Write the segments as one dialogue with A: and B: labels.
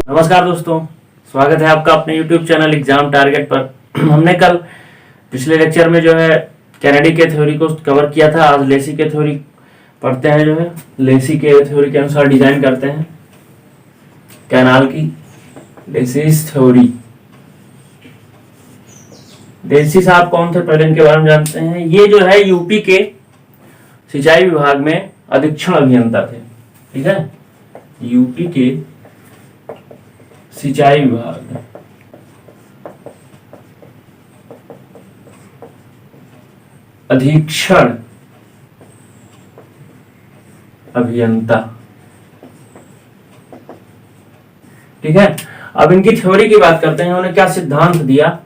A: नमस्कार दोस्तों, स्वागत है आपका अपने YouTube चैनल एग्जाम टारगेट पर। हमने कल पिछले लेक्चर में जो है कैनेडी के थ्योरी को कवर किया था। आज लेसी के थ्योरी पढ़ते हैं। जो है लेसी के थ्योरी के अनुसार डिजाइन करते हैं कैनाल की। Laces theory. लेसी साहब कौन थे, पहले इनके बारे में जानते हैं। ये जो है यूपी के सिंचाई विभाग में अधीक्षण अभियंता थे। ठीक है, यूपी के सिंचाई विभाग अधीक्षण अभियंता। ठीक है, अब इनकी थ्योरी की बात करते हैं। उन्होंने क्या सिद्धांत दिया।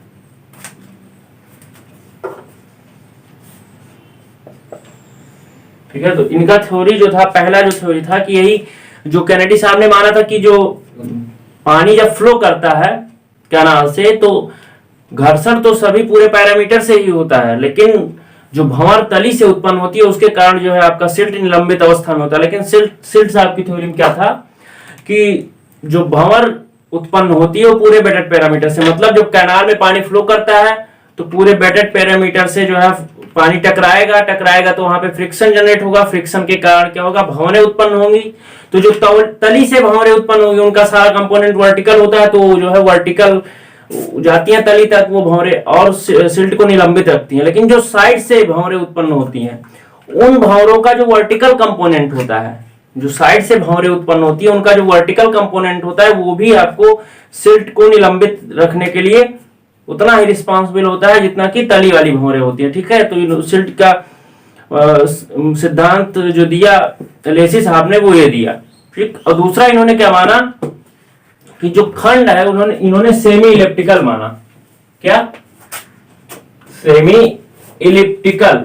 A: ठीक है, तो इनका थ्योरी जो था, पहला जो थ्योरी था कि यही जो कैनेडी साहब ने माना था कि जो पानी जब फ्लो करता है कैनाल से तो घर्षण तो सभी पूरे पैरामीटर से ही होता है, लेकिन जो भंवर तली से उत्पन्न होती है उसके कारण जो है आपका सिल्ट निलंबित अवस्था में होता है। लेकिन सिल्ट साहब की थ्योरी में क्या था कि जो भंवर उत्पन्न होती है वो पूरे बेटेड पैरामीटर से, मतलब जब कैनाल में पानी फ्लो करता है तो पूरे बेटेड पैरामीटर से जो है पानी टकराएगा तो वहां पे फ्रिक्शन जनरेट होगा। फ्रिक्शन के कारण क्या होगा, भंवरें उत्पन्न होंगी। तो जो तली से भंवरें उत्पन्न होगी उनका सारा कंपोनेंट वर्टिकल होता है, तो जो है वर्टिकल जाती हैं तली तक वो भंवरें और सिल्ट को निलंबित रखती हैं। लेकिन जो साइड से भंवरें उत्पन्न होती हैं उन भंवरों का जो वर्टिकल कंपोनेंट होता है, जो साइड से भंवरें उत्पन्न होती है उनका जो वर्टिकल कंपोनेंट होता है वो भी आपको सिल्ट को निलंबित रखने के लिए उतना ही रिस्पॉन्सिबल होता है जितना कि तली वाली भंवरें होती है। ठीक है, तो सिल्ट का सिद्धांत जो दिया लेसी साहब ने वो ये दिया। ठीक, और दूसरा इन्होंने क्या माना कि जो खंड है इन्होंने सेमी इलिप्टिकल माना। क्या? Semi elliptical.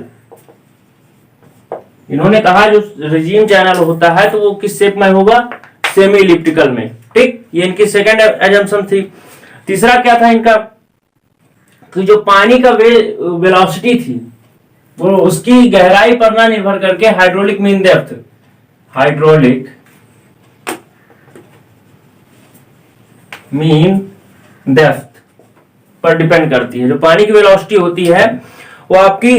A: इन्होंने कहा जो रिजिम चैनल होता है तो वो किस शेप में होगा, सेमी इलिप्टिकल में। ठीक, ये इनकी सेकंड एजम्पशन थी। तीसरा क्या था इनका कि जो पानी का वेलोसिटी थी वो उसकी गहराई पर ना निर्भर करके हाइड्रोलिक मीन डेप्थ पर डिपेंड करती है। जो पानी की वेलोसिटी होती है वो आपकी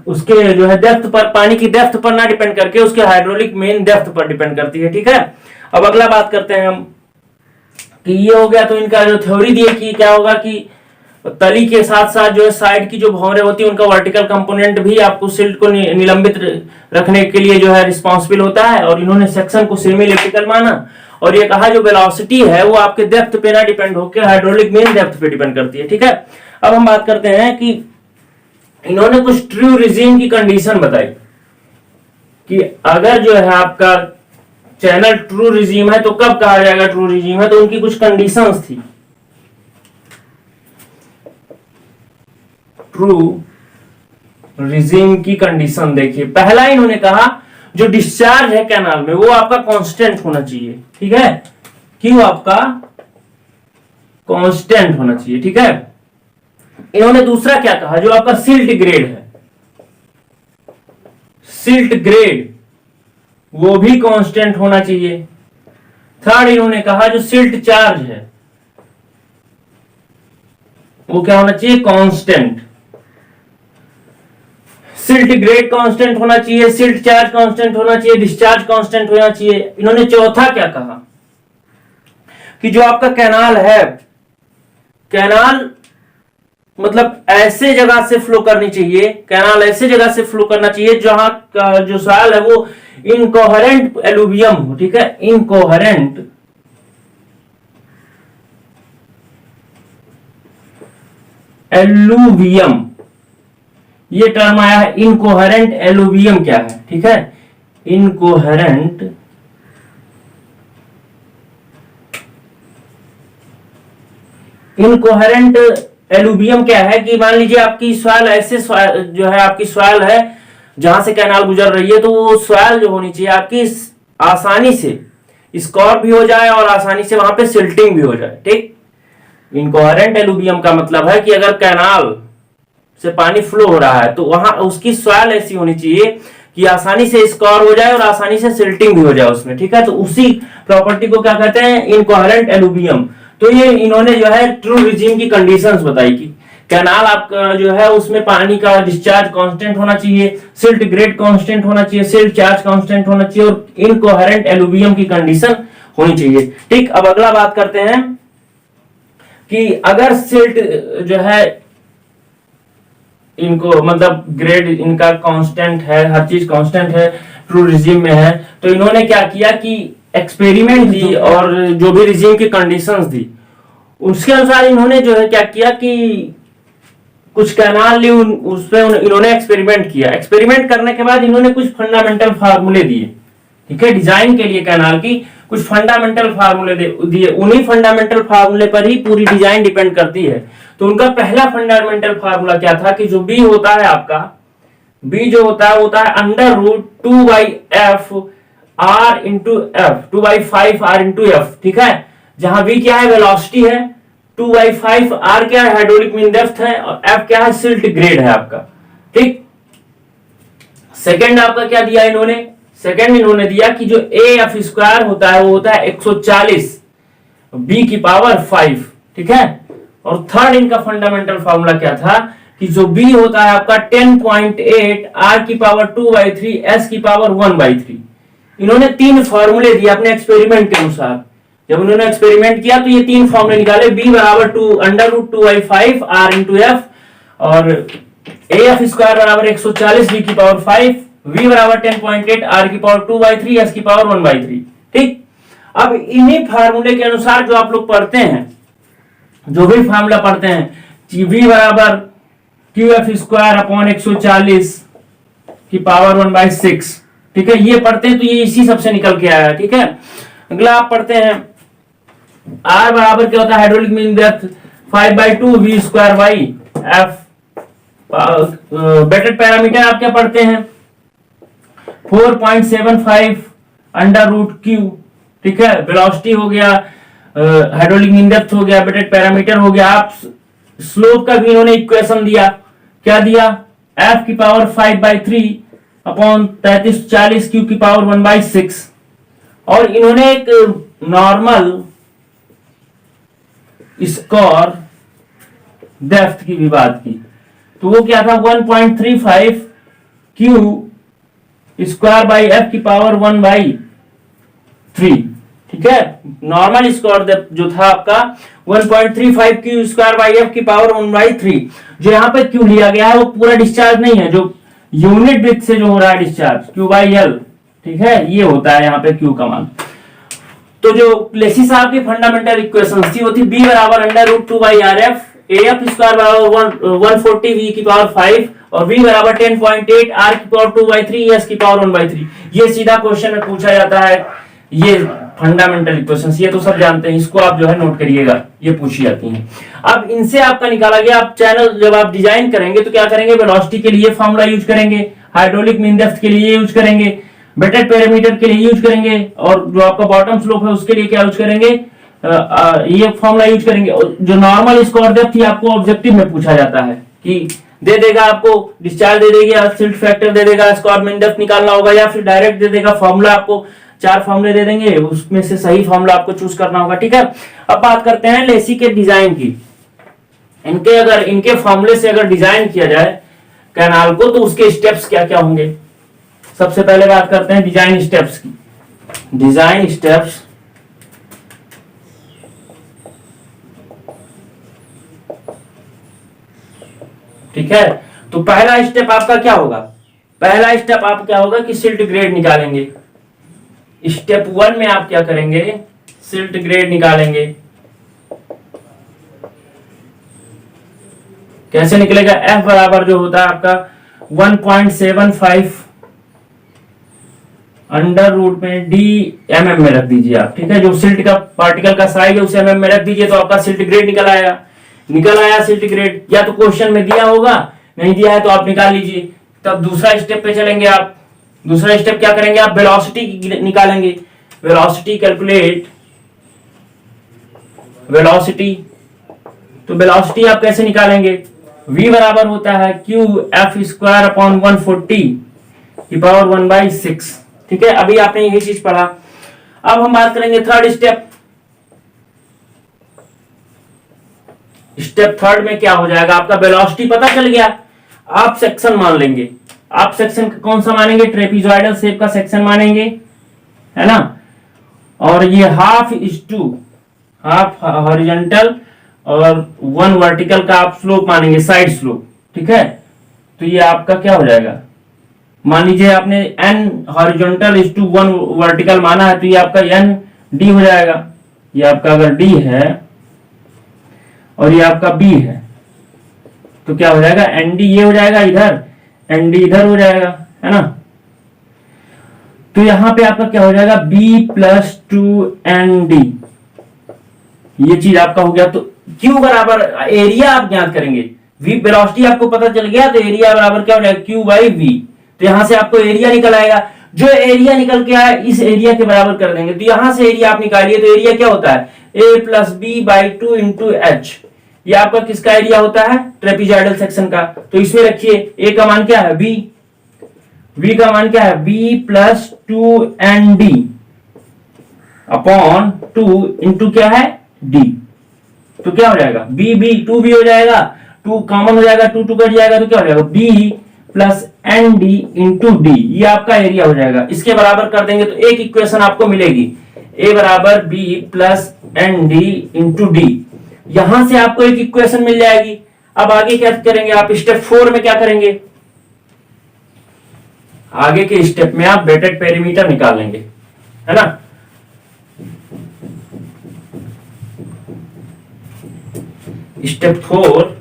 A: उसके जो है डेप्थ पर, पानी की डेप्थ पर ना डिपेंड करके उसके हाइड्रोलिक मीन डेप्थ पर डिपेंड करती है। ठीक है, अब अगला बात करते हैं हम कि ये हो गया तो इनका जो थ्योरी दिए कि क्या होगा कि तली के साथ साथ जो है साइड की जो भंवरें होती है उनका वर्टिकल कंपोनेंट भी आपको सिल्ट को निलंबित रखने के लिए जो है रिस्पॉन्सिबल होता है। और इन्होंने सेक्शन को सेमी इलिप्टिकल माना और ये कहा जो वेलोसिटी है वो आपके डेप्थ पे ना डिपेंड होकर हाइड्रोलिक मीन डेप्थ पे डिपेंड करती है। ठीक है, अब हम बात करते हैं कि इन्होंने कुछ ट्रू रिजिम की कंडीशन बताई कि अगर जो है आपका चैनल ट्रू रिजिम है तो कब कहा जाएगा ट्रू रिजिम है। तो उनकी कुछ कंडीशंस थी। ट्रू रिजिम की कंडीशन देखिए, पहला इन्होंने कहा जो डिस्चार्ज है कैनाल में वो आपका कांस्टेंट होना चाहिए। ठीक है, कि वो आपका कांस्टेंट होना चाहिए। ठीक है, इन्होंने दूसरा क्या कहा, जो आपका सिल्ट ग्रेड है, सिल्ट ग्रेड वो भी कांस्टेंट होना चाहिए। थर्ड इन्होंने कहा जो सिल्ट चार्ज है वो क्या होना चाहिए, कांस्टेंट। सिल्ट ग्रेड कांस्टेंट होना चाहिए, सिल्ट चार्ज कांस्टेंट होना चाहिए, डिस्चार्ज कांस्टेंट होना चाहिए। इन्होंने चौथा क्या कहा कि जो आपका कैनाल है, कैनाल मतलब ऐसे जगह से फ्लो करनी चाहिए, कैनाल ऐसे जगह से फ्लो करना चाहिए जहां का जो सॉइल है वो इनकोहेरेंट एलुवियम हो। ठीक है, इनकोहेरेंट एलुवियम, ये टर्म आया है। इनकोहेरेंट एलुवियम क्या है? ठीक है, इनकोहेरेंट एलुवियम क्या है कि मान लीजिए आपकी सॉइल ऐसे जो है आपकी सॉइल है जहां से कैनाल गुजर रही है, तो वो सॉइल जो होनी चाहिए आपकी आसानी से स्कॉर भी हो जाए और आसानी से वहां पे सिल्टिंग भी हो जाए। ठीक, इनकोहेरेंट एलुवियम का मतलब है कि अगर कैनाल से पानी फ्लो हो रहा है तो वहां उसकी सॉइल ऐसी होनी चाहिए कि आसानी से स्कोर हो जाए और आसानी से सिल्टिंग भी हो जाए उसमें, ठीक है। तो उसी प्रॉपर्टी को क्या कहते हैं, इनकोहेरेंट एलुवियम। तो ये इन्होंने जो है ट्रू रिजिम की कंडीशंस बताई कि कैनाल आपका जो है उसमें पानी का डिस्चार्ज कांस्टेंट होना चाहिए, सिल्ट ग्रेड कांस्टेंट होना चाहिए, सिल्ट चार्ज कांस्टेंट होना चाहिए और इनकोहेरेंट एलुवियम की कंडीशन होनी चाहिए, ठीक। अब अगला बात करते हैं कि अगर सिल्ट जो है इनको मतलब ग्रेड इनका कांस्टेंट है, हर चीज कांस्टेंट है, ट्रू रिजिम में है, तो इन्होंने क्या किया कि एक्सपेरिमेंट दी और जो भी रिजिम की कंडीशंस दी उसके अनुसार इन्होंने जो है क्या किया कि कुछ कैनाल ली, उस पर इन्होंने एक्सपेरिमेंट किया। एक्सपेरिमेंट करने के बाद इन्होंने कुछ फंडामेंटल फार्मूले दिए, ठीक है, डिजाइन के लिए कैनाल की कुछ फंडामेंटल फार्मूले दिए। उन्हीं फंडामेंटल फार्मूले पर ही पूरी डिजाइन डिपेंड करती है। तो उनका पहला फंडामेंटल फार्मूला क्या था कि जो बी होता है आपका, बी जो होता है under root 2/f r into F, 2/5 r into F, ठीक है। जहां v क्या है, वेलोसिटी है, 2/5 r क्या है, हाइड्रोलिक मीन डेप्थ है, और f क्या है, सिल्ट ग्रेड है आपका, ठीक। सेकंड आपका क्या दिया इन्होंने, सेकंड इन्होंने दिया कि जो AF स्क्वायर होता है वो होता है 140 b की पावर 5, ठीक है। और थर्ड इनका फंडामेंटल फार्मूला क्या था कि जो b होता है आपका 10.8 r की पावर 2/3 s की पावर 1/3। इन्होंने तीन फार्मूले दिए अपने एक्सपेरिमेंट के अनुसार। जब उन्होंने एक्सपेरिमेंट किया तो ये तीन फॉर्मूले निकाले, b बराबर 2 अंडर रूट 2/5 r इंटू एफ, और AF स्क्वायर बराबर 140 b की पावर 5, v बराबर 10.8 r की पावर 2/3 s की पावर 1/3, ठीक। अब इन्हीं फार्मूले के अनुसार जो आप लोग पढ़ते हैं, जो भी फार्मूला पढ़ते हैं, v बराबर QF स्क्वायर अपॉन 140 की पावर 1/6, ठीक है, ये पढ़ते हैं तो ये इसी सबसे निकल के आया, ठीक है। अगला आप पढ़ते हैं R बराबर क्या होता है, hydraulic mean depth 5/2 v square by F. बेटेड पैरामीटर आप क्या पढ़ते हैं, 4.75 अंडर रूट क्यू, ठीक है। वेलोसिटी हो गया, हाइड्रोलिक मीन डेप्थ हो गया, बेटेड पैरामीटर हो गया। आप स्लोप का भी इन्होंने इक्वेशन दिया, क्या दिया, f की पावर 5/3 अपॉन 3340 क्यू की पावर 1/6। और इन्होंने एक नॉर्मल स्कोर डेप्थ की भी बात की, तो वो क्या था 1.35 क्यू स्क्वायर बाई एफ की पावर 1/3, ठीक है। नॉर्मल स्कोर डेप्थ जो था आपका 1.35 क्यू स्क्वायर बाई एफ की पावर 1/3। जो यहाँ पे क्यू लिया गया है वो पूरा डिस्चार्ज नहीं है, जो यूनिट ब्रिथ से जो हो रहा है डिस्चार्ज, Q/L, ठीक है, ये होता है यहाँ पे Q का मान। तो जो लेसी साहब की फंडामेंटल इक्वेशन थी वो थी b बराबर under root 2/RF, AF square बराबर 140 v की पावर 5 और v बराबर 10.8 r की पावर 2/3 s की पावर 1/3। ये सीधा क्वेश्चन में पूछा जाता है, ये फंडामेंटल इक्वेशंस, ये तो सब जानते हैं, इसको आप जो है नोट करिएगा, ये पूछी जाती हैं। अब इनसे आपका निकाला गया, आप चैनल जब आप डिजाइन करेंगे तो क्या करेंगे, वेलोसिटी के लिए फार्मूला यूज करेंगे, हाइड्रोलिक मीन डेप्थ के लिए यूज करेंगे, बेटेड पैरामीटर के लिए यूज करेंगे, और जो आपका बॉटम स्लोप है उसके लिए क्या यूज करेंगे, ये फॉर्मूला यूज करेंगे। जो नॉर्मल स्कोर डेप्थ ही आपको ऑब्जेक्टिव में पूछा जाता है कि दे देगा, आपको डिस्चार्ज दे देगा, सिल्ट फैक्टर दे देगा, स्कोर मीन डेप्थ निकालना होगा, या फिर डायरेक्ट दे देगा फॉर्मूला, आपको 4 फॉर्मूले दे देंगे, उसमें से सही फॉर्मूला आपको चूज करना होगा, ठीक है। अब बात करते हैं लेसी के डिजाइन की। इनके फॉर्मूले से अगर डिजाइन किया जाए कैनाल को तो उसके स्टेप्स क्या क्या होंगे। सबसे पहले बात करते हैं डिजाइन स्टेप्स की। डिजाइन स्टेप्स, ठीक है। तो पहला स्टेप आपका क्या होगा, पहला स्टेप आप क्या होगा कि सिल्ट ग्रेड निकालेंगे। स्टेप 1 में आप क्या करेंगे, सिल्ट ग्रेड निकालेंगे। कैसे निकलेगा, F बराबर जो होता है आपका 1.75 अंडर रूट में d mm में रख दीजिए आप, ठीक है। जो सिल्ट का पार्टिकल का साइज है उसे mm में रख दीजिए, तो आपका सिल्ट ग्रेड निकल आया सिल्ट ग्रेड। या तो क्वेश्चन में दिया होगा, नहीं दिया है तो आप निकाल लीजिए। तब दूसरा स्टेप पे चलेंगे आप। दूसरा स्टेप क्या करेंगे, आप वेलोसिटी निकालेंगे। वेलोसिटी कैलकुलेट, वेलोसिटी, तो वेलोसिटी आप कैसे निकालेंगे, v बराबर होता है q f स्क्वायर अपॉन 140 की पावर 1/6। ठीक है, अभी आपने यही चीज पढ़ा। अब हम बात करेंगे थर्ड स्टेप। स्टेप थर्ड में क्या हो जाएगा, आपका वेलोसिटी पता चल गया, आप सेक्शन मान लेंगे। आप सेक्शन कौन सा मानेंगे, ट्रेपीजॉइडल शेप का सेक्शन मानेंगे, है ना। और ये हाफ हॉरिजॉन्टल और 1 वर्टिकल का आप स्लोप मानेंगे, साइड स्लोप। ठीक है, तो ये आपका क्या हो जाएगा, मान लीजिए आपने n horizontal is to 1 vertical माना है, तो ये आपका n d हो जाएगा। ये आपका अगर d है और ये आपका b है, तो क्या हो जाएगा, nd ये हो जाएगा इधर, nd इधर हो जाएगा, है ना। तो यहां पे आपका क्या हो जाएगा, b प्लस 2nd, ये चीज आपका हो गया। तो q बराबर एरिया आप ज्ञात करेंगे, v वेलोसिटी आपको पता चल गया, तो एरिया बराबर क्या हो जाएगा, q बाई v। तो यहां से आपको एरिया निकल आएगा, जो एरिया निकल के आया इस एरिया के बराबर कर देंगे। तो यहां से एरिया आप निकालिए, तो एरिया क्या होता है, a plus B by 2 into H. ये आपका किसका एरिया होता है, ट्रेपीजॉइडल सेक्शन का। तो इसमें रखिए a का मान क्या है, b, v का मान क्या है, b plus 2nd upon 2 into क्या है, d। तो क्या हो जाएगा, b b 2b हो जाएगा, 2 कॉमन हो जाएगा, 2 2 कट जाएगा, तो क्या हो जाएगा, b plus nd into d। ये आपका एरिया हो जाएगा। इसके बराबर कर देंगे तो एक इक्वेशन आपको मिलेगी, a बराबर b plus nd into d। यहां से आपको एक इक्वेशन मिल जाएगी। अब आगे क्या करेंगे आप, स्टेप 4 में क्या करेंगे, आगे के स्टेप में आप वेटेड पेरीमीटर निकाल लेंगे, है ना। स्टेप 4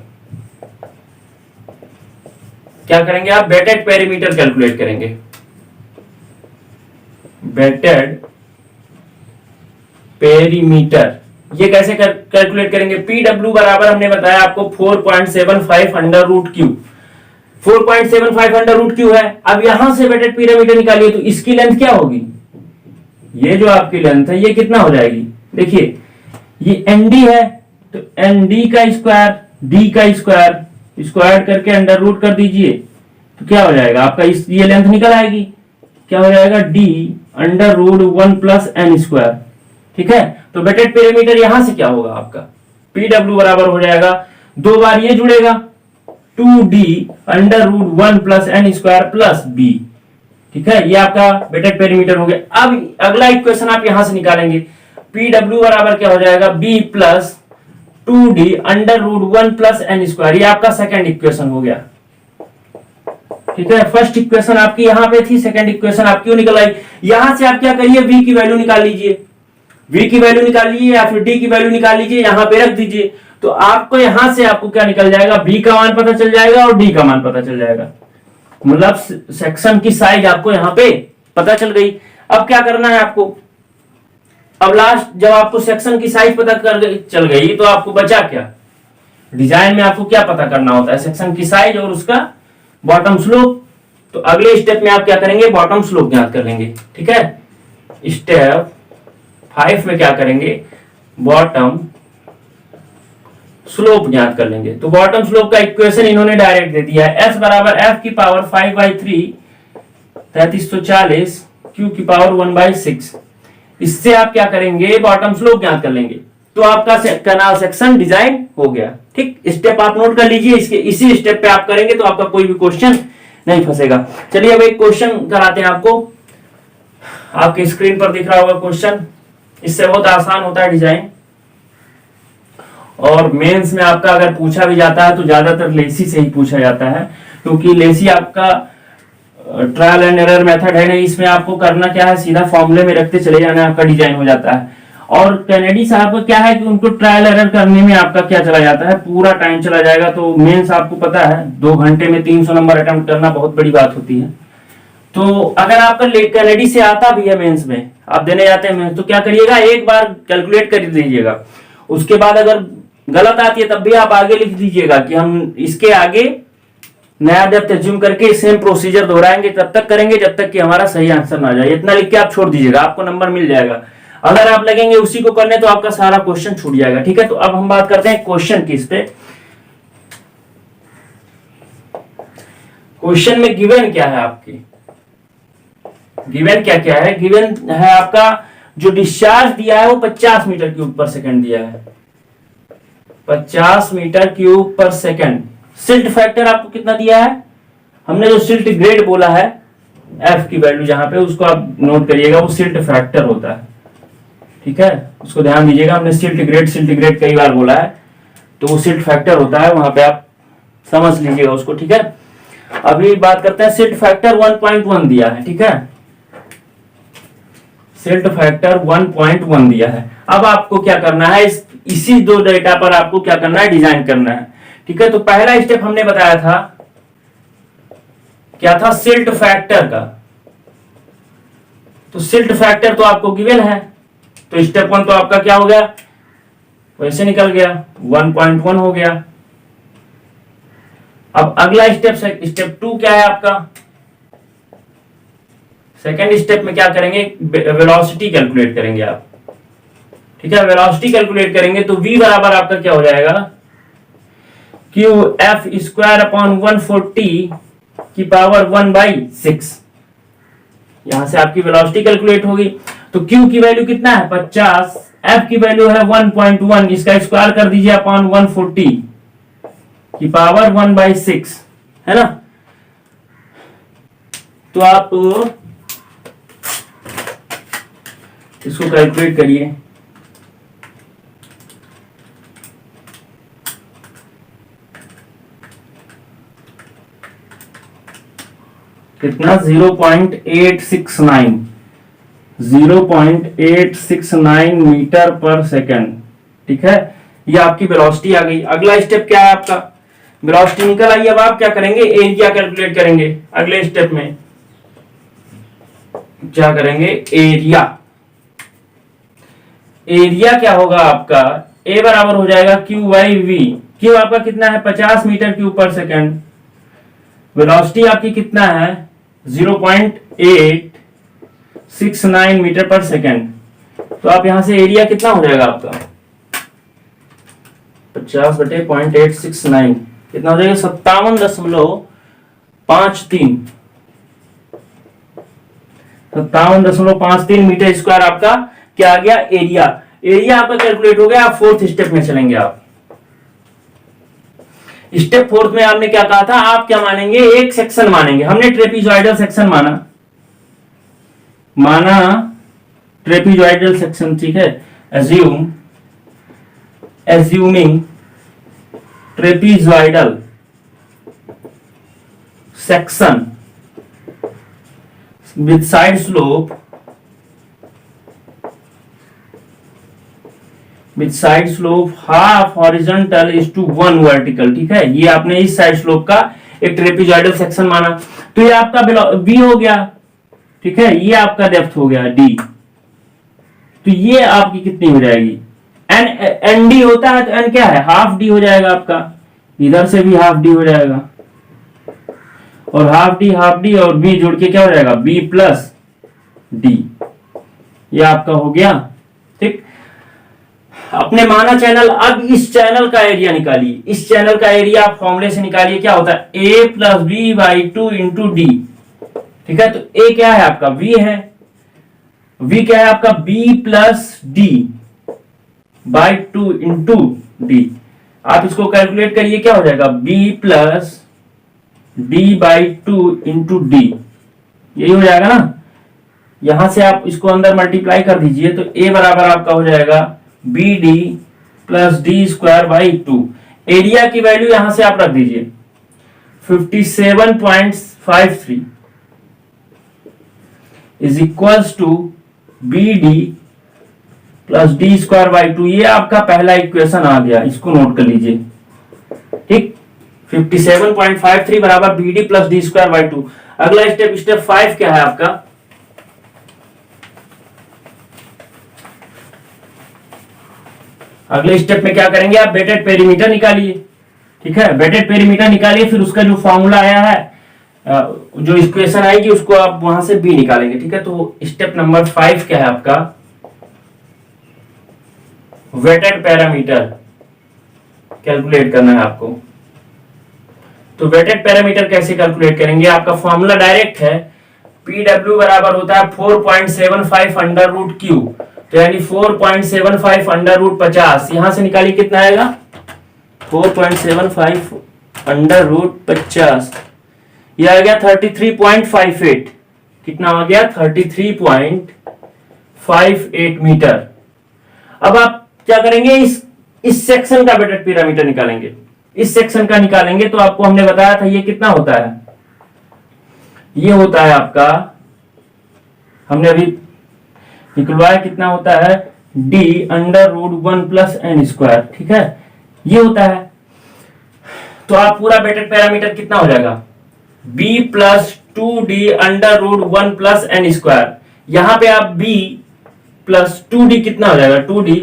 A: क्या करेंगे आप, वेटेड पेरीमीटर कैलकुलेट करेंगे। वेटेड पेरीमीटर ये कैसे कैलकुलेट करेंगे, पीडब्ल्यू बराबर हमने बताया आपको 4.75 under root Q, 4.75 under root Q है। अब यहां से वेटेड पेरीमीटर निकालिए, तो इसकी लेंथ क्या होगी, ये जो आपकी लेंथ है ये कितना हो जाएगी, देखिए ये एनडी है, तो एनडी का स्क्वायर डी का स्क्वायर स्क्वायर करके अंडर रूट कर दीजिए, तो क्या हो जाएगा आपका, इस ये लेंथ निकल आएगी, क्या हो जाएगा, D under root 1 plus N square. ठीक है, तो वेटेड पेरीमीटर यहां से क्या होगा आपका, पीडब्ल्यू बराबर हो जाएगा, 2 बार ये जुड़ेगा 2d under root 1 plus N square plus B. ठीक है, ये आपका वेटेड पेरीमीटर हो गया। अब अगला इक्वेशन आप यहां से निकालेंगे, पीडब्ल्यू बराबर क्या हो जाएगा, B plus 2d under root 1 plus N square. ये आपका सेकंड इक्वेशन हो गया। ठीक है, फर्स्ट इक्वेशन आपकी यहां पे थी, सेकंड इक्वेशन आपकी क्यों निकल आई। यहां से आप क्या करिए, v की वैल्यू निकाल लीजिए, v की वैल्यू निकाल लीजिए या फिर d की वैल्यू निकाल लीजिए, यहां पे रख दीजिए। तो आपको यहां से आपको क्या निकल जाएगा, v का मान पता चल जाएगा और d का मान पता चल जाएगा, मतलब सेक्शन की साइज आपको यहां पे पता चल गई। अब क्या करना है आपको, अब लास्ट जब आपको सेक्शन की साइज पता चल गई, तो आपको बचा क्या, डिजाइन में आपको क्या पता करना होता है, सेक्शन की साइज और उसका बॉटम स्लोप। तो अगले स्टेप में आप क्या करेंगे, बॉटम स्लोप ज्ञात कर लेंगे। ठीक है, स्टेप 5 में क्या करेंगे, बॉटम स्लोप ज्ञात कर लेंगे। तो बॉटम स्लोप का इक्वेशन इन्होंने डायरेक्ट दे दिया है, s बराबर f की पावर 5/3 3340 q की पावर 1/6। इससे आप क्या करेंगे, बॉटम स्लोप ज्ञात कर लेंगे। तो आपका कैनाल सेक्शन डिजाइन हो गया। ठीक, स्टेप आप नोट कर लीजिए, इसके इसी स्टेप पे आप करेंगे तो आपका कोई भी क्वेश्चन नहीं फंसेगा। चलिए अब एक क्वेश्चन कराते हैं आपको, आपके स्क्रीन पर दिख रहा होगा क्वेश्चन, इससे बहुत आसान होता है डिजाइन। और मेंस में आपका अगर पूछा भी जाता है तो ज्यादातर लेसी से ही पूछा जाता है, क्योंकि लेसी आपका ट्रायल एंड एरर मेथड है नहीं, इसमें आपको करना क्या है, सीधा फॉर्मूले में रखते चले जाना, आपका डिजाइन हो जाता है। और कैनेडी साहब का क्या है कि उनको ट्रायल एरर करने में आपका क्या चला जाता है, पूरा टाइम चला जाएगा। तो मेंस आपको पता है 2 घंटे में 300 नंबर अटेम्प्ट करना बहुत बड़ी बात होती है। तो अगर आपका कैनेडी से आता भी है मेंस में, आप देने जाते हैं मेंस, तो क्या करिएगा, एक बार कैलकुलेट कर लीजिएगा, उसके बाद अगर गलत आती है तब भी आप आगे लिख दीजिएगा कि हम इसके आगे नया डेप्थ एज्यूम करके सेम प्रोसीजर दोहराएंगे, तब तक करेंगे जब तक कि हमारा सही आंसर ना आ जाए। इतना लिख के आप छोड़ दीजिएगा, आपको नंबर मिल जाएगा। अगर आप लगेंगे उसी को करने तो आपका सारा क्वेश्चन छूट जाएगा। ठीक है, तो अब हम बात करते हैं क्वेश्चन की। इस पे क्वेश्चन में गिवन क्या है आपकी, गिवन क्या क्या है, गिवन है आपका जो डिस्चार्ज दिया है वो 50 मीटर क्यूब पर सेकंड दिया है, 50 मीटर क्यूब पर सेकंड। सिल्ट फैक्टर आपको कितना दिया है, हमने जो सिल्ट ग्रेड बोला है एफ की वैल्यू जहां पे, उसको आप नोट करिएगा, वो सिल्ट फैक्टर होता है, ठीक है, उसको ध्यान दीजिएगा। हमने सिल्ट ग्रेड कई बार बोला है, तो वो सिल्ट फैक्टर होता है, वहां पे आप समझ लीजिएगा उसको, ठीक है। अभी बात करते हैं, सिल्ट फैक्टर 1.1 दिया है, ठीक है, सिल्ट फैक्टर 1.1 दिया है। अब आपको क्या करना है, इसी दो डेटा पर आपको क्या करना है, डिजाइन करना है, ठीक है। तो पहला स्टेप हमने बताया था, क्या था, सिल्ट फैक्टर का। तो सिल्ट फैक्टर तो आपको गिवन है, तो स्टेप 1 तो आपका क्या हो गया, वैसे निकल गया, 1.1 हो गया। अब अगला स्टेप 2 क्या है आपका, सेकेंड स्टेप में क्या करेंगे, वेलोसिटी कैलकुलेट करेंगे आप, ठीक है। वेलोसिटी कैलकुलेट करेंगे तो v बराबर आपका क्या हो जाएगा, क्यू एफ स्क्वायर अपॉन 140 की पावर 1/6। यहां से आपकी वेलोसिटी कैलकुलेट होगी। तो q की वैल्यू कितना है 50, f की वैल्यू है 1.1, इसका स्क्वायर कर दीजिए अपॉन 140 की पावर 1/6, है ना। तो आप इसको कैलकुलेट करिए, कितना 0.869 मीटर पर सेकंड, ठीक है। ये आपकी वेलोसिटी आ गई। अगला स्टेप क्या है आपका, वेलोसिटी निकल आई, अब आप क्या करेंगे, एरिया कैलकुलेट करेंगे। अगले स्टेप में क्या करेंगे, एरिया क्या होगा आपका, ए बराबर हो जाएगा क्यू बाई वी। क्यू आपका कितना है 50 मीटर क्यूब पर सेकंड, वेलोसिटी आपकी कितना है 0.869 मीटर पर सेकंड। तो आप यहां से एरिया कितना हो जाएगा आपका 50/0.869 कितना हो जाएगा 57.53 मीटर स्क्वायर आपका क्या आ गया, एरिया। एरिया आपका कैलकुलेट हो गया। आप फोर्थ स्टेप में चलेंगे। आप स्टेप फोर्थ में आपने क्या कहा था, आप क्या मानेंगे, एक सेक्शन मानेंगे। हमने ट्रेपीजॉइडल सेक्शन माना ट्रेपीजॉइडल सेक्शन, ठीक है। Assuming trapezoidal section with side slope half horizontal is to 1 vertical, ठीक है। ये आपने इस साइड स्लोप का एक ट्रेपीजॉइडल सेक्शन माना। तो ये आपका बी हो गया, ठीक है। ये आपका डेप्थ हो गया डी। तो ये आपकी कितनी हो जाएगी, एन डी होता है तो एन क्या है, हाफ डी हो जाएगा आपका। इधर से भी हाफ डी हो जाएगा, और हाफ डी और बी जोड़ के क्या हो जाएगा, बी प्लस डी। ये आपका हो गया, ठीक। अपने माना चैनल, अब इस चैनल का एरिया निकालिए। इस चैनल का एरिया आप फॉर्मूले से निकालिए, क्या होता है a plus B by 2 into D, ठीक है। तो a क्या है आपका, v है, v क्या है आपका b plus D by 2 into D. आप इसको कैलकुलेट करिए, क्या हो जाएगा b plus D by 2 into D, यही हो जाएगा ना। यहां से आप इसको अंदर मल्टीप्लाई कर दीजिए, तो a बराबर आपका हो जाएगा B D plus D square by 2। Area की वैल्यू यहां से आप रख दीजिए 57.53 is equals to B D plus D square by 2। ये आपका पहला इक्वेशन आ गया, इसको नोट कर लीजिए, ठीक। 57.53 बराबर B D plus D square by 2। अगला स्टेप 5 क्या है आपका, अगले स्टेप में क्या करेंगे, आप वेटेड पेरीमीटर निकालिए, ठीक है। वेटेड पेरीमीटर निकालिए, फिर उसका जो फॉर्मूला आया है, जो इक्वेशन आएगी उसको आप वहां से बी निकालेंगे, ठीक है। तो स्टेप नंबर 5 क्या है आपका, वेटेड पैरामीटर कैलकुलेट करना है आपको। तो वेटेड पैरामीटर कैसे कैलकुलेट करेंगे, आपका फॉर्मूला डायरेक्ट है पी डब्ल्यू बराबर होता है 4.75 अंडर रूट क्यू, तो यानी 4.75 अंडर रूट 50, यहां से निकालिए कितना आएगा 4.75 अंडर रूट 50, यह आ गया 33.58, कितना आ गया 33.58 मीटर। अब आप क्या करेंगे, इस सेक्शन का बेटा पैरामीटर निकालेंगे, इस सेक्शन का निकालेंगे तो आपको हमने बताया था ये कितना होता है, ये होता है आपका, हमने अभी निकलवाया कितना होता है D under root 1 plus N square, ठीक है, ये होता है। तो आप पूरा बेटेड पैरामीटर कितना हो जाएगा b plus 2d under root 1 plus N square, यहां पे आप b प्लस 2d कितना हो जाएगा 2d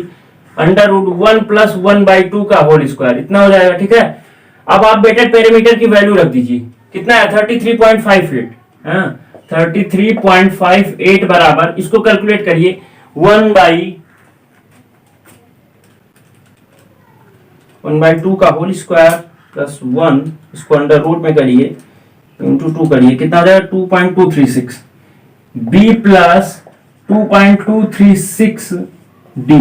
A: अंडर रूट 1 प्लस 1/2 का होल स्क्वायर, इतना हो जाएगा, ठीक है। अब आप बेटेड पैरामीटर की वैल्यू रख दीजिए, कितना है 33.58, हाँ 33.58 बराबर, इसको कैलकुलेट करिए 1/2 का होल स्क्वायर प्लस 1, इसको अंडर रूट में करिए इंटू 2 करिए, कितना हो जाएगा 2.236, b प्लस 2.236 d,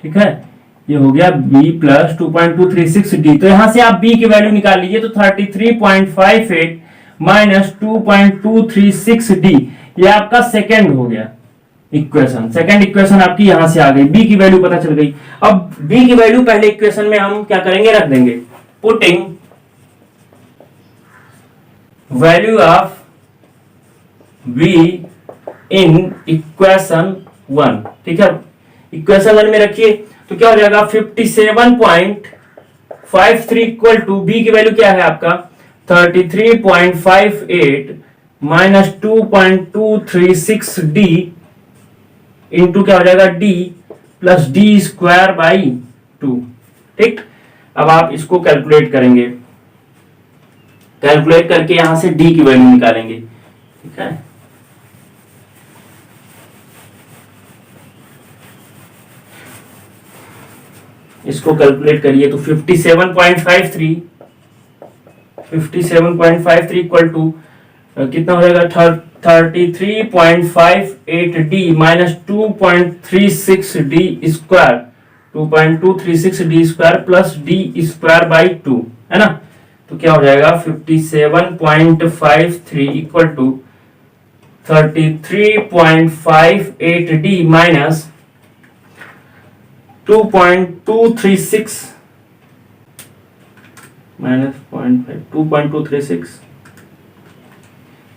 A: ठीक है, ये हो गया b प्लस 2.236 d। तो यहां से आप b की वैल्यू निकाल लीजिए, तो 33.58 माइनस 2.236 d, ये आपका सेकेंड हो गया इक्वेशन, सेकेंड इक्वेशन आपकी यहां से आ गई, b की वैल्यू पता चल गई। अब b की वैल्यू पहले इक्वेशन में हम क्या करेंगे, रख देंगे, putting value of b in equation 1, ठीक है, इक्वेशन 1 में रखिए तो क्या हो जाएगा 57.53 इक्वल टू बी की वैल्यू क्या है आपका 33.58 माइनस 2.236 डी इंटू क्या हो जाएगा D plus D square by 2, ठीक। अब आप इसको कैलकुलेट करेंगे, कैलकुलेट करके यहां से डी की वैल्यू निकालेंगे, ठीक है। इसको कैलकुलेट करिए तो 57.53 इक्वल टू कितना हो जाएगा 33.58 D minus 2.36 D square, 2.236 D square plus D square by 2, है ना। तो क्या हो जाएगा 57.53 equal to 33.58 D minus 2.236 minus 2.236,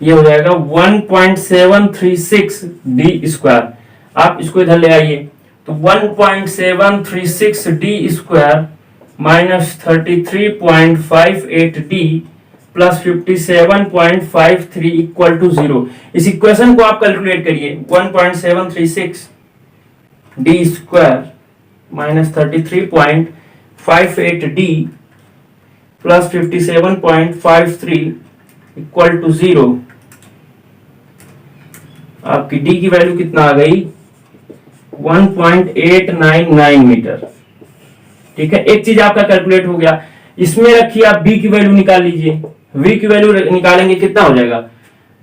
A: ये हो जाएगा 1.736 डी स्क्वायर। आप इसको इधर ले आइए तो 1.736 D square minus 33.58 D plus 57.53 equal to 0। इस इक्वेशन को आप कैलकुलेट करिए 1.736 D square minus 33.58 D plus 57.53 equal to 0। आपकी डी की वैल्यू कितना आ गई 1.899 मीटर, ठीक है। एक चीज आपका कैलकुलेट हो गया, इसमें रखिए आप बी की वैल्यू निकाल लीजिए, वी की वैल्यू निकालेंगे कितना हो जाएगा,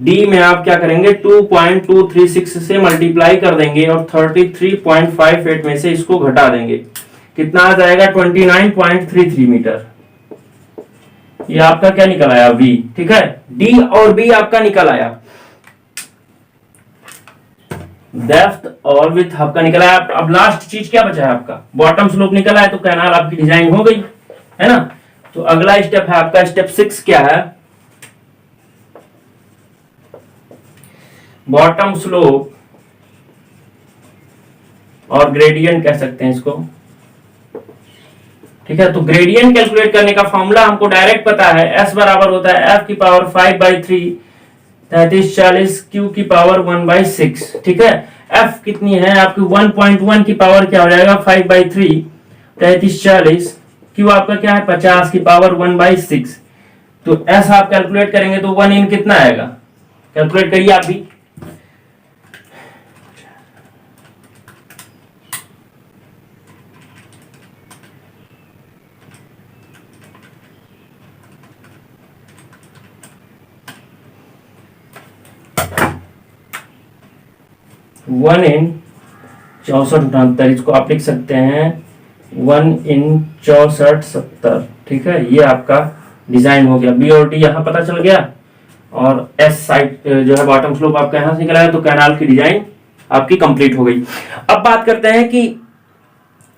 A: डी में आप क्या करेंगे 2.236 से मल्टीप्लाई कर देंगे और 33.58 में से इसको घटा देंगे, कितना आ जाएगा 29.33 मीटर। ये आपका क्या निकल आया वी, ठीक है, डी और बी आपका निकल आया, डेप्थ और विड्थ आपका निकल आया। अब लास्ट चीज क्या बचा है आपका, बॉटम स्लोप निकल आया, तो कैनाल आपकी डिजाइन हो गई, है ना। तो अगला स्टेप है आपका स्टेप 6, क्या है बॉटम स्लोप और ग्रेडियंट कह सकते हैं इसको, ठीक है। तो ग्रेडियंट कैलकुलेट करने का फॉर्मूला हमको डायरेक्ट पता है, एस बराबर होता है एफ की पावर 5/3 3340 क्यू की पावर 1/6, ठीक है। एफ कितनी है आपकी 1.1 की पावर क्या हो जाएगा 5/3 3340, क्यू आपका क्या है 50 की पावर 1/6। तो एस आप कैलकुलेट करेंगे तो 1 इन कितना आएगा, कैलकुलेट करिए आप भी, 1 इन 64 इसको आप लिख सकते हैं 1 इन 64 ठीक है। ये आपका डिजाइन हो गया, बी और डी यहाँ पता चल गया, और एस साइड जो है बॉटम स्लोप आपका यहाँ से निकला है, तो कैनाल की डिजाइन आपकी कंप्लीट हो गई। अब बात करते हैं कि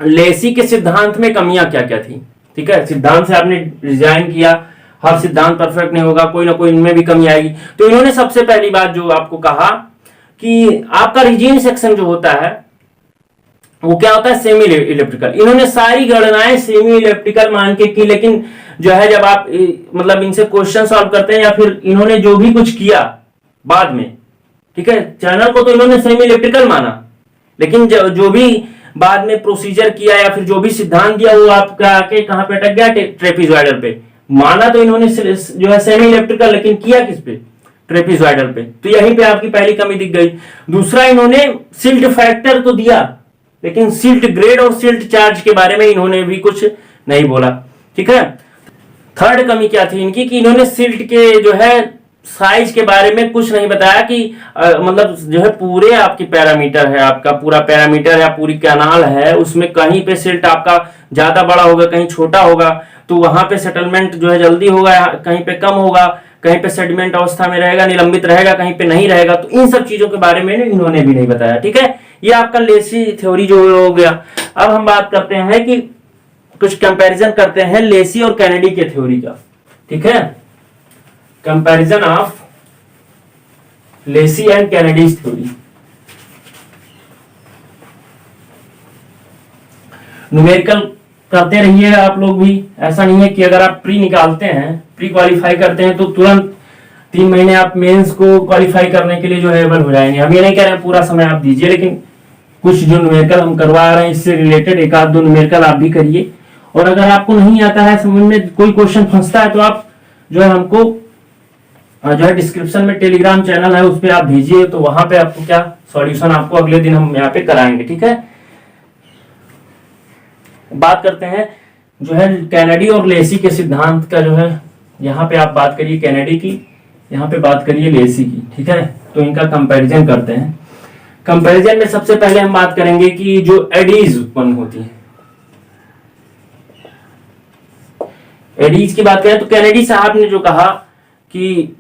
A: लेसी के सिद्धांत में कमियां क्या क्या थी। ठीक है, सिद्धांत से आपने डिजाइन किया, हर सिद्धांत परफेक्ट नहीं होगा, कोई ना कोई इनमें भी कमी आएगी। तो इन्होंने सबसे पहली बात जो आपको कहा कि आपका रिजिन सेक्शन जो होता है वो क्या होता है, सेमी इलेक्ट्रिकल। इन्होंने सारी गणनाएं सेमी इलेक्ट्रिकल मान के की, लेकिन जो है जब आप मतलब इनसे क्वेश्चन सॉल्व करते हैं या फिर इन्होंने जो भी कुछ किया बाद में, ठीक है, चैनल को तो इन्होंने सेमी इलेक्ट्रिकल माना, लेकिन जो भी बाद में प्रोसीजर किया या फिर जो भी सिद्धांत दिया वो आपका आके कहां पे अटक गया, ट्रेपीजॉइडल पे। माना तो इन्होंने जो है सेमी इलेक्ट्रिकल, लेकिन किया किस पे, ट्रेपीजॉइडल पे। तो यहीं पे आपकी पहली कमी दिख गई। दूसरा, इन्होंने सिल्ट फैक्टर तो दिया, लेकिन सिल्ट ग्रेड और सिल्ट चार्ज के बारे में इन्होंने भी कुछ नहीं बोला। ठीक है, थर्ड कमी क्या थी इनकी कि इन्होंने सिल्ट के जो है साइज के बारे में कुछ नहीं बताया कि मतलब जो है पूरे आपकी पैरामीटर है, आपका पूरा पैरामीटर या पूरी कैनाल है, उसमें कहीं पे सिल्ट आपका ज्यादा बड़ा होगा, कहीं छोटा होगा, तो वहां पे सेटलमेंट जो है जल्दी होगा, कहीं पे कम होगा, कहीं पे सेडिमेंट अवस्था में रहेगा, निलंबित रहेगा, कहीं पे नहीं रहेगा। तो इन सब चीजों के बारे में इन्होंने भी नहीं बताया। ठीक है, ये आपका लेसी थ्योरी जो हो गया। अब हम बात करते हैं कि कुछ कंपैरिजन करते हैं लेसी और कैनेडी के थ्योरी का। ठीक है, comparison of Lacey and Kennedy's theory. Numerical करते रहिए आप लोग भी, ऐसा नहीं है कि अगर आप प्री निकालते हैं, प्री क्वालिफाई करते हैं तो तुरंत 3 महीने आप मेंस को क्वालिफाई करने के लिए जो है एबल हो जाएंगे। हम ये नहीं कह रहे हैं पूरा समय आप दीजिए, लेकिन कुछ जो न्यूमेरिकल हम करवा रहे हैं इससे रिलेटेड एक आध दो न्यूमेरिकल आप भी करिए। और अगर आपको नहीं आता है, समझ में कोई क्वेश्चन फंसता है, तो आप जो है हमको जो है डिस्क्रिप्शन में टेलीग्राम चैनल है उस पर आप भेजिए, तो वहां पे आपको क्या सॉल्यूशन आपको अगले दिन हम यहाँ पे कराएंगे। ठीक है, बात करते हैं जो है कैनेडी और लेसी के सिद्धांत का। जो है यहाँ पे आप बात करिए कैनेडी की, यहाँ पे बात करिए लेसी की। ठीक है, तो इनका कंपैरिजन करते हैं। कंपैरिजन में सबसे पहले हम बात करेंगे कि जो एडीज उत्पन्न होती है, एडीज की बात करें तो कैनेडी साहब ने जो कहा कि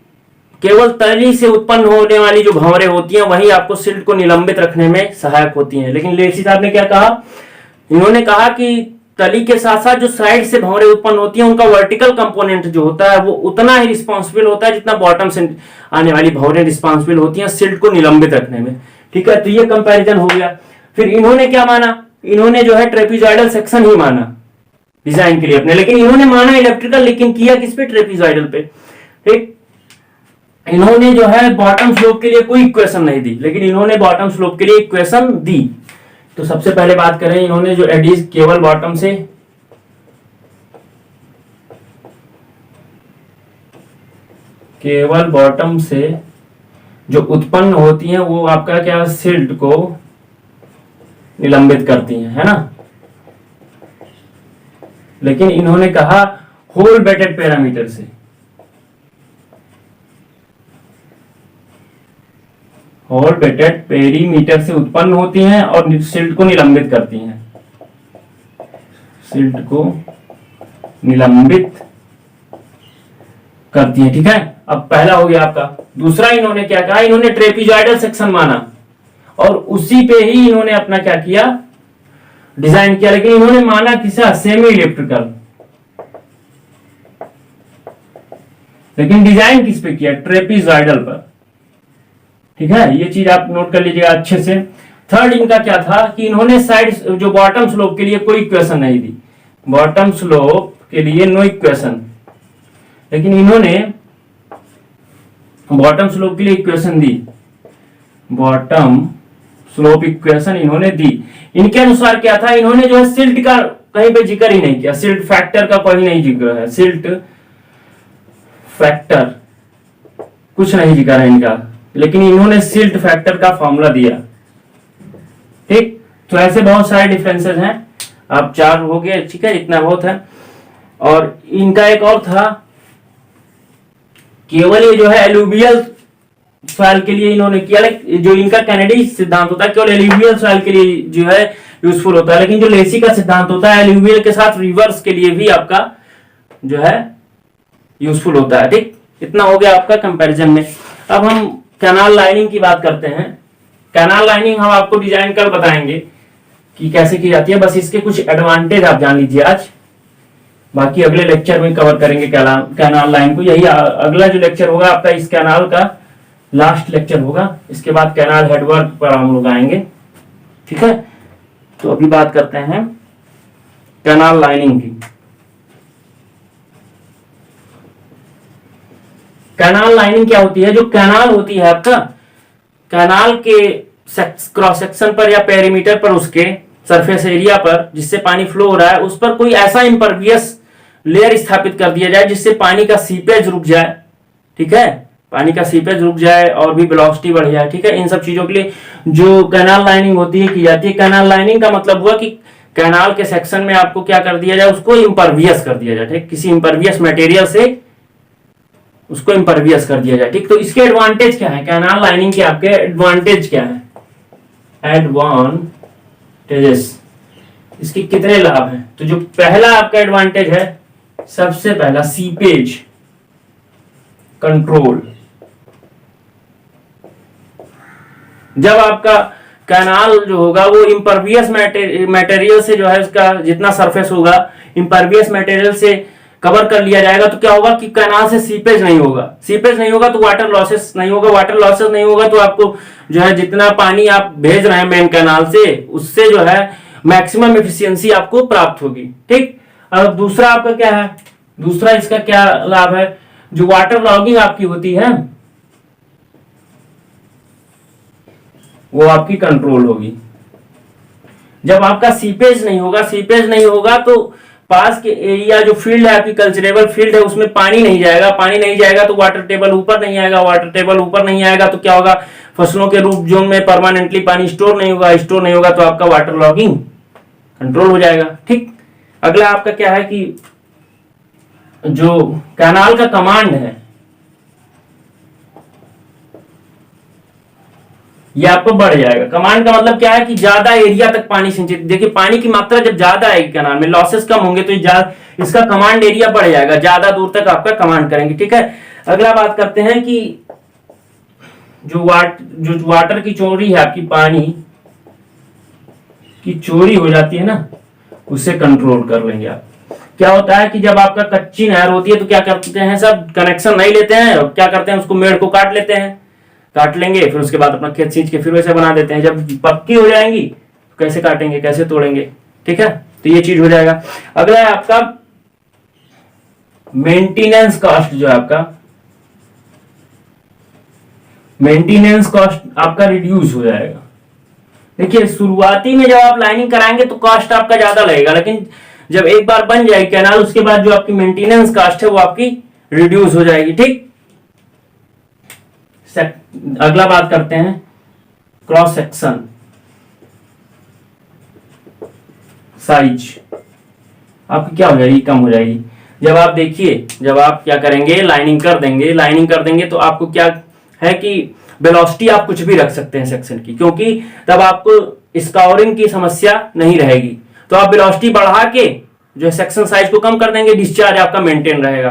A: केवल तली से उत्पन्न होने वाली जो भंवरें होती हैं वही आपको सिल्ट को निलंबित रखने में सहायक होती हैं। लेकिन लेसी साहब ने क्या कहा, इन्होंने कहा कि तली के साथ साथ जो साइड से भंवरें उत्पन्न होती हैं उनका वर्टिकल कंपोनेंट जो होता है वो उतना ही रिस्पॉन्सिबल होता है जितना बॉटम से आने वाली भंवरें रिस्पॉन्सिबल होती हैं सिल्ट को निलंबित रखने में। ठीक है, तो ये कंपैरिजन हो गया। फिर इन्होंने क्या माना, इन्होंने जो है ट्रेपीजॉइडल सेक्शन ही माना डिजाइन के लिए अपने, लेकिन इन्होंने माना इलेक्ट्रिकल, लेकिन किया किस पे, ट्रेपीजॉइडल पे। ठीक, इन्होंने जो है बॉटम स्लोप के लिए कोई इक्वेशन नहीं दी, लेकिन इन्होंने बॉटम स्लोप के लिए इक्वेशन दी। तो सबसे पहले बात करें, इन्होंने जो एडीज केवल बॉटम से जो उत्पन्न होती हैं वो आपका क्या, सिल्ट को निलंबित करती हैं, है ना। लेकिन इन्होंने कहा होल बेटेड पैरामीटर से, होल बेटेड पेरीमीटर से उत्पन्न होती हैं और सिल्ट को निलंबित करती हैं, सिल्ट को निलंबित करती है। ठीक है, अब पहला हो गया आपका। दूसरा इन्होंने क्या कहा, इन्होंने ट्रेपीजॉइडल सेक्शन माना और उसी पे ही इन्होंने अपना क्या किया, डिजाइन किया। लेकिन इन्होंने माना किसा, सेमी इलेक्ट्रिकल, लेकिन डिजाइन किस पे किया, ट्रेपीजॉइडल पर। ठीक है, ये चीज आप नोट कर लीजिएगा अच्छे से। थर्ड इनका क्या था कि इन्होंने साइड जो बॉटम स्लोप के लिए कोई इक्वेशन नहीं दी, बॉटम स्लोप के लिए नो इक्वेशन, लेकिन इन्होंने बॉटम स्लोप के लिए इक्वेशन दी, बॉटम स्लोप इक्वेशन इन्होंने दी। इनके अनुसार क्या था, इन्होंने जो है सिल्ट का कहीं पे जिक्र ही नहीं किया, सिल्ट फैक्टर का कोई नहीं जिक्र है, सिल्ट फैक्टर कुछ नहीं जिक्र है इनका, लेकिन इन्होंने सिल्ट फैक्टर का फॉर्मूला दिया। ठीक, तो ऐसे बहुत सारे डिफरेंसेस हैं। अब 4 हो गए, ठीक है, इतना बहुत है। और इनका एक और था, केवल ये जो है एलुवियल सॉइल के लिए इन्होंने किया, जो इनका कैनेडी सिद्धांत होता है केवल एल्यूवियल सॉइल के लिए जो है यूजफुल होता है, लेकिन जो लेसी का सिद्धांत होता है एल्यूवियल के साथ रिवर्स के लिए भी आपका जो है यूजफुल होता है। ठीक, इतना हो गया आपका कंपैरिजन में। अब हम कैनाल लाइनिंग की बात करते हैं। कैनाल लाइनिंग हम आपको डिजाइन कर बताएंगे कि कैसे की जाती है, बस इसके कुछ एडवांटेज आप जान लीजिए आज, बाकी अगले लेक्चर में कवर करेंगे कैनाल लाइन को। यही अगला जो लेक्चर होगा आपका इस कैनाल का लास्ट लेक्चर होगा, इसके बाद कैनाल हेडवर्क पर हम लोग आएंगे। ठीक है, तो अभी बात करते हैं कैनाल लाइनिंग की। कैनाल लाइनिंग क्या होती है? जो कैनाल होती है आपका, कैनाल के क्रॉस सेक्शन पर या पेरीमीटर पर, उसके सरफेस एरिया पर जिससे पानी फ्लो हो रहा है, उस पर कोई ऐसा इम्परवियस लेयर स्थापित कर दिया जाए जिससे पानी का सीपेज रुक जाए। ठीक है, पानी का सीपेज रुक जाए और भी वेलोसिटी बढ़ जाए। ठीक है, इन सब चीजों के लिए जो कैनाल लाइनिंग होती है की जाती है। कैनाल लाइनिंग का मतलब हुआ कि कैनाल के सेक्शन में आपको क्या कर दिया जाए, उसको इम्परवियस कर दिया जाए। ठीक, किसी इम्परवियस मटेरियल से उसको इम्परवियस कर दिया जाए। ठीक, तो इसके एडवांटेज क्या है? कैनाल लाइनिंग के आपके एडवांटेज क्या है? एडवांटेजेस, इसके कितने लाभ हैं? तो जो पहला आपका एडवांटेज है, सबसे पहला सीपेज कंट्रोल। जब आपका कैनाल जो होगा वो इम्परवियस मटेरियल से जो है उसका जितना सरफेस होगा इम्परवियस मटेरियल से कवर कर लिया जाएगा, तो क्या होगा कि कैनाल से सीपेज नहीं होगा। सीपेज नहीं होगा तो वाटर लॉसेस नहीं होगा, वाटर लॉसेस नहीं होगा तो आपको जो है जितना पानी आप भेज रहे हैं मेन कैनाल से, उससे जो है मैक्सिमम एफिशिएंसी आपको प्राप्त होगी। ठीक, अब दूसरा आपका क्या है? दूसरा इसका क्या लाभ है? जो वाटर लॉगिंग आपकी होती है वो आपकी कंट्रोल होगी। जब आपका सीपेज नहीं होगा, सीपेज नहीं होगा तो पास के एरिया जो फील्ड है आपकी कल्चरेबल फील्ड है उसमें पानी नहीं जाएगा। पानी नहीं जाएगा तो वाटर टेबल ऊपर नहीं आएगा। वाटर टेबल ऊपर नहीं आएगा तो क्या होगा? फसलों के रूप जोन में परमानेंटली पानी स्टोर नहीं होगा। स्टोर नहीं होगा तो आपका वाटर लॉगिंग कंट्रोल हो जाएगा। ठीक, अगला आपका क्या है कि जो कैनाल का कमांड है ये आपको बढ़ जाएगा। कमांड का मतलब क्या है कि ज्यादा एरिया तक पानी सिंचित, देखिए पानी की मात्रा जब ज्यादा आएगी कैनाल में, लॉसेस कम होंगे तो इसका कमांड एरिया बढ़ जाएगा, ज्यादा दूर तक आपका कमांड करेंगे। ठीक है, अगला बात करते हैं कि जो वाटर की चोरी है आपकी, पानी की चोरी हो जाती है ना, उससे कंट्रोल कर लेंगे आप। क्या होता है कि जब आपका कच्ची नहर होती है तो क्या करते हैं, सब कनेक्शन नहीं लेते हैं और क्या करते हैं, उसको मेड़ को काट लेते हैं, काट लेंगे फिर उसके बाद अपना खेत सींच के फिर वैसे बना देते हैं। जब पक्की हो जाएंगी तो कैसे काटेंगे, कैसे तोड़ेंगे। ठीक है, तो ये चीज हो जाएगा। अगला है आपका मेंटेनेंस कॉस्ट। जो है आपका मेंटेनेंस कॉस्ट आपका रिड्यूस हो जाएगा। देखिए शुरुआती में जब आप लाइनिंग कराएंगे तो कॉस्ट आपका ज्यादा लगेगा, लेकिन जब एक बार बन जाएगी कैनाल उसके बाद जो आपकी मेंटेनेंस कॉस्ट है वो आपकी रिड्यूस हो जाएगी। ठीक, अगला बात करते हैं क्रॉस सेक्शन साइज। आपकी क्या हो जाएगी? कम हो जाएगी। जब आप देखिए, जब आप क्या करेंगे, लाइनिंग कर देंगे तो आपको क्या है कि वेलोसिटी आप कुछ भी रख सकते हैं सेक्शन की, क्योंकि तब आपको स्काउरिंग की समस्या नहीं रहेगी। तो आप वेलोसिटी बढ़ा के जो सेक्शन साइज को कम कर देंगे, डिस्चार्ज आपका मेंटेन रहेगा।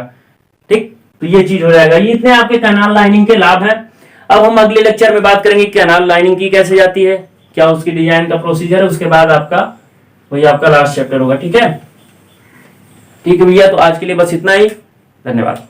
A: ठीक, तो ये चीज हो जाएगा। ये इतने आपके कैनाल लाइनिंग के लाभ हैं। अब हम अगले लेक्चर में बात करेंगे कैनाल लाइनिंग की कैसे जाती है, क्या उसकी डिजाइन का प्रोसीजर है, उसके बाद आपका वही आपका लास्ट चैप्टर होगा। ठीक है, ठीक है भैया, तो आज के लिए बस इतना ही। धन्यवाद।